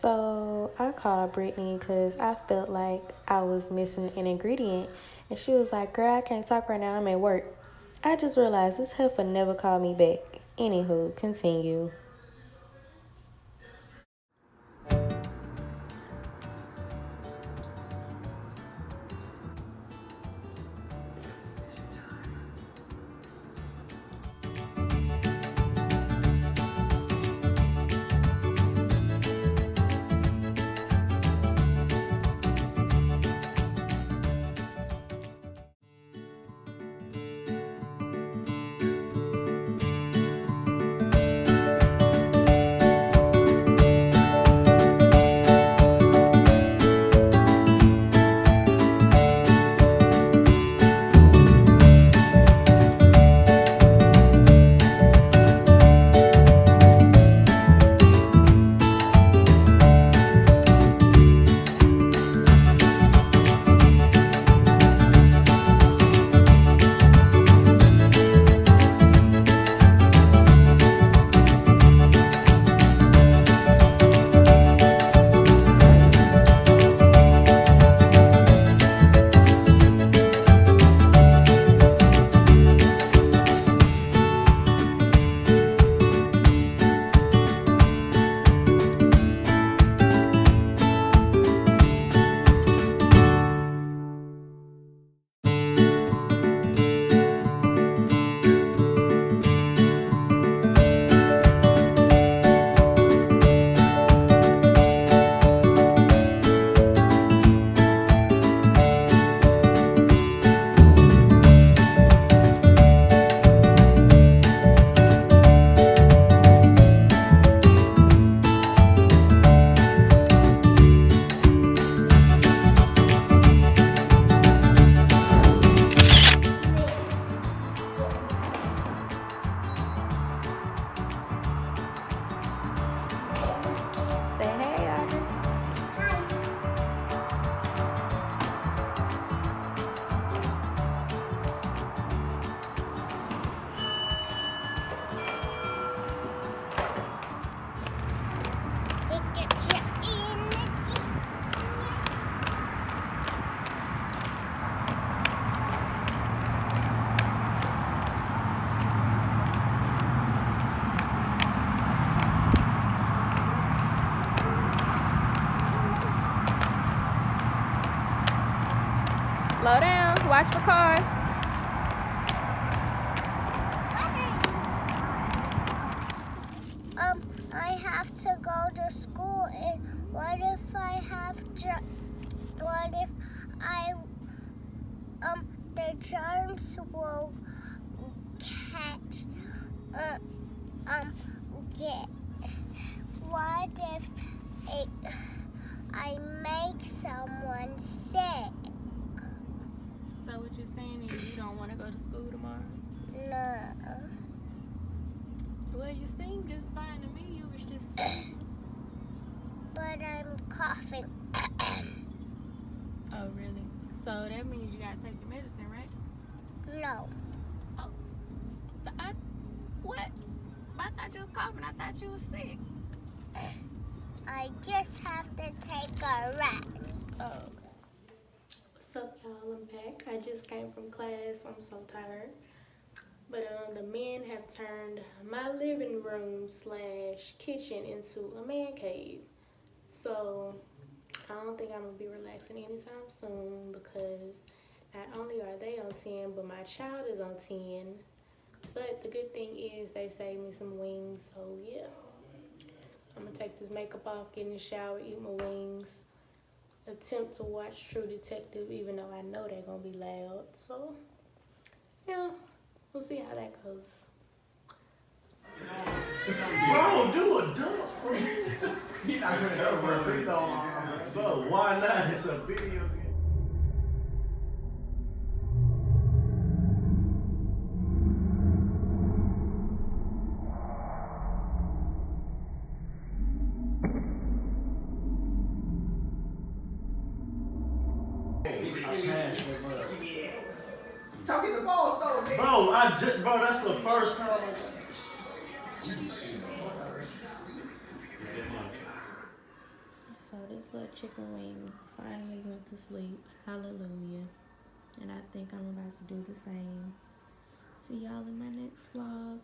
So I called Brittany because I felt like I was missing an ingredient. And she was like, girl, I can't talk right now. I'm at work. I just realized this heifer never called me back. Anywho, continue. Say hey, Audrey. Slow down. Watch for cars. I have to go to school, and what if the germs will catch, get, what if I make someone sick? So what you're saying is you don't want to go to school tomorrow? No. Well, you seem just fine to me. You was just sick. But I'm coughing. Oh, really? So that means you gotta take your medicine, right? No. Oh. What? I thought you was coughing. I thought you was sick. I just have to take a rest. Oh, okay. What's up, y'all? I'm back. I just came from class. I'm so tired. But the men have turned my living room / kitchen into a man cave. So I don't think I'm gonna be relaxing anytime soon because not only are they on 10, but my child is on 10. But the good thing is they saved me some wings, so yeah. I'm gonna take this makeup off, get in the shower, eat my wings, attempt to watch True Detective, even though I know they're gonna be loud. So yeah, we'll see how that goes. Bro, do a dance. He's not gonna help, bro. Please don't. Bro, why not? It's a video game. Talking the balls though, man. Bro, that's the first time. So this little chicken wing finally went to sleep. Hallelujah. And I think I'm about to do the same. See y'all in my next vlog.